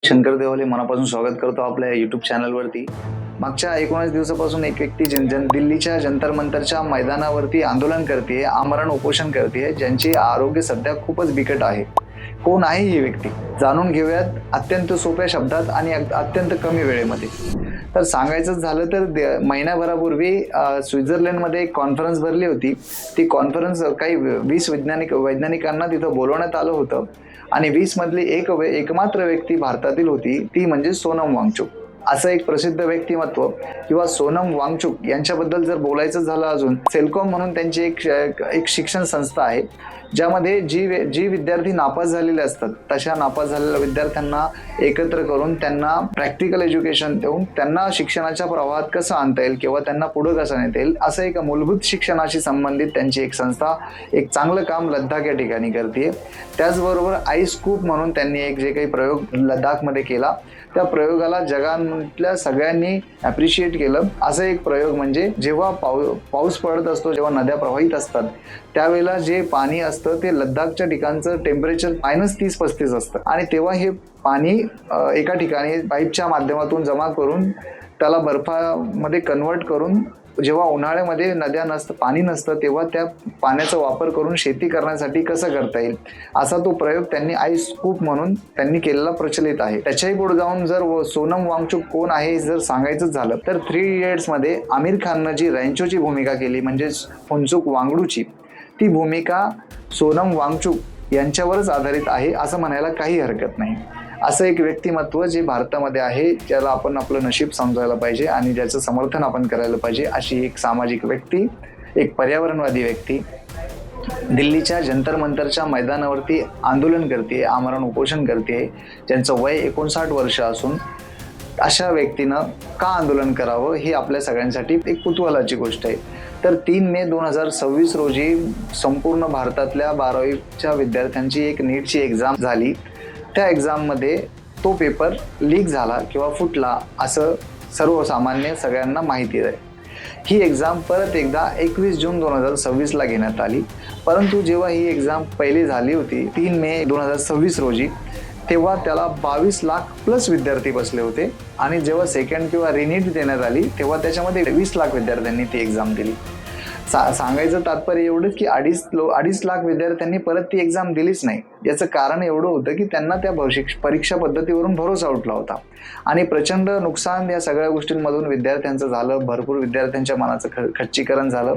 शंकर देवाले मनापासून स्वागत करतो आपल्या युट्यूब चॅनलवरती. मागच्या 19 दिवसापासून एक व्यक्ती दिल्लीच्या जंतर मंतरच्या मैदानावरती आंदोलन करते, आमरण उपोषण करते, ज्यांचे आरोग्य सध्या खूपच बिकट आहे. कोण आहे ही व्यक्ती जाणून घेऊयात अत्यंत सोप्या शब्दात आणि अत्यंत कमी वेळेमध्ये. तर सांगायचं झालं तर महिन्याभरापूर्वी स्वित्झर्लंडमध्ये एक कॉन्फरन्स भरली होती. ती कॉन्फरन्स काही 20 वैज्ञानिकांना तिथं बोलवण्यात आलं होतं आणि 20 मधली एकमात्र व्यक्ती भारतातील होती, ती म्हणजे सोनम वांगचुक. असं एक प्रसिद्ध व्यक्तिमत्व किंवा सोनम वांगचुक यांच्याबद्दल जर बोलायचं झालं अजून, सेल्कॉम म्हणून त्यांची एक शिक्षण संस्था आहे, ज्यामध्ये जी विद्यार्थी नापास झालेले असतात तशा नापास झालेल्या विद्यार्थ्यांना एकत्र करून त्यांना प्रॅक्टिकल एज्युकेशन देऊन त्यांना शिक्षणाच्या प्रवाहात कसं आणता येईल किंवा त्यांना पुढे कसं नेता येईल असं एक मूलभूत शिक्षणाशी संबंधित त्यांची एक संस्था एक चांगलं काम लद्दाख या ठिकाणी करते. त्याचबरोबर आईस्कूप म्हणून त्यांनी एक जे काही प्रयोग लद्दाखमध्ये केला, त्या प्रयोगाला जगातल्या सगळ्यांनी ॲप्रिशिएट केलं. असं एक प्रयोग म्हणजे जेव्हा पाऊस पडत असतो, जेव्हा नद्या प्रवाहित असतात, त्यावेळेला जे पाणी असतं ते लद्दाखच्या ठिकाणचं टेम्परेचर -30-35 असतं आणि तेव्हा हे पाणी एका ठिकाणी पाईपच्या माध्यमातून जमा करून त्याला बर्फामध्ये कन्वर्ट करून जेव्हा उन्हाळ्यामध्ये पाणी नसतं तेव्हा त्या पाण्याचा वापर करून शेती करण्यासाठी कसं करता येईल असा तो प्रयोग त्यांनी आईस्कूप म्हणून त्यांनी केलेला प्रचलित आहे. त्याच्याही पुढे जाऊन जर सोनम वांगचुक कोण आहे जर सांगायचं झालं तर 3 इडियट्समध्ये आमिर खाननं जी रॅन्चोची भूमिका केली म्हणजे फुन्सुक वांगडूची, ती भूमिका सोनम वांगचुक यांच्यावरच आधारित आहे असं म्हणायला काही हरकत नाही. असं एक व्यक्तिमत्व जे भारतामध्ये आहे, ज्याला आपण आपलं नशीब समजायला पाहिजे आणि ज्याचं समर्थन आपण करायला पाहिजे. अशी एक सामाजिक व्यक्ती, एक पर्यावरणवादी व्यक्ती दिल्लीच्या जंतर मंतरच्या मैदानावरती आंदोलन करते, आमरण उपोषण करते, ज्यांचं वय 59 वर्ष असून अशा व्यक्तीनं का आंदोलन करावं ही आपल्या सगळ्यांसाठी एक कुतूहलाची गोष्ट आहे. तर 3 मे 2026 रोजी संपूर्ण भारतातल्या 12वीच्या विद्यार्थ्यांची एक नीटची एक्झाम झाली. त्या एक्झाममध्ये तो पेपर लीक झाला किंवा फुटला असं सर्वसामान्य सगळ्यांना माहिती आहे. ही एक्झाम परत एकदा 21 जून 2026ला घेण्यात आली, परंतु जेव्हा ही एक्झाम पहिली झाली होती 3 मे 2026 रोजी, तेव्हा त्याला 22 लाख प्लस विद्यार्थी बसले होते आणि जेव्हा सेकंड किंवा रिनीट देण्यात आली तेव्हा त्याच्यामध्ये 20 लाख विद्यार्थ्यांनी ती एक्झाम दिली. सांगायचं तात्पर्य एवढंच की 2.5 लाख विद्यार्थ्यांनी परत ती एक्झाम दिलीच नाही. याचं कारण एवढं होतं की त्यांना त्या परीक्षा पद्धतीवरून भरोसा उठला होता आणि प्रचंड नुकसान या सगळ्या गोष्टींमधून विद्यार्थ्यांचं झालं. भरपूर विद्यार्थ्यांच्या मनाचं खच्चीकरण झालं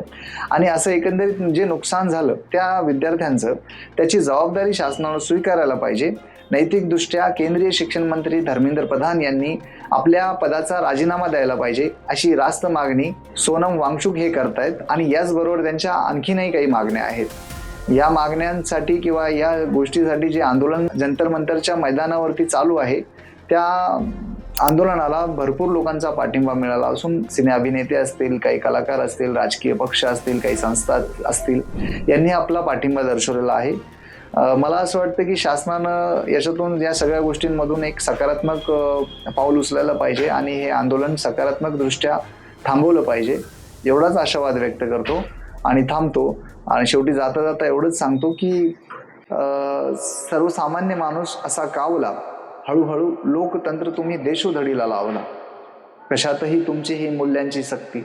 आणि असं एकंदरीत जे नुकसान झालं त्या विद्यार्थ्यांचं, त्याची जबाबदारी शासनानं स्वीकारायला पाहिजे. नैतिकदृष्ट्या केंद्रीय शिक्षण मंत्री धर्मेंद्र प्रधान यांनी आपल्या पदाचा राजीनामा द्यायला पाहिजे अशी रास्त मागणी सोनम वांगचुक हे करतायत आणि याचबरोबर त्यांच्या आणखीनही काही मागण्या आहेत. या मागण्यांसाठी किंवा या गोष्टीसाठी जे आंदोलन जंतर मंतरच्या मैदानावरती चालू आहे, त्या आंदोलनाला भरपूर लोकांचा पाठिंबा मिळाला असून सिने अभिनेते असतील, काही कलाकार असतील, राजकीय पक्ष असतील, काही संस्था असतील, यांनी आपला पाठिंबा दर्शवलेला आहे. मला असं वाटतं की शासनानं याच्यातून या सगळ्या गोष्टींमधून एक सकारात्मक पाऊल उचलायला पाहिजे आणि हे आंदोलन सकारात्मकदृष्ट्या थांबवलं पाहिजे. एवढाच आशावाद व्यक्त करतो आणि थांबतो. आणि शेवटी जाता जाता एवढंच सांगतो की सर्वसामान्य माणूस असा कावला, हळूहळू लोकतंत्र तुम्ही देशोधडीला लावला. कशातही तुमची ही मूल्यांची सक्ती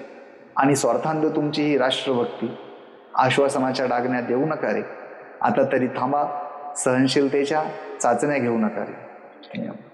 आणि स्वार्थांत तुमची ही राष्ट्रभक्ती. आश्वासनाच्या डागण्यात येऊ नका रे, आता तरी थांबा, सहनशीलतेच्या चाचण्या घेऊ नका रे. धन्यवाद.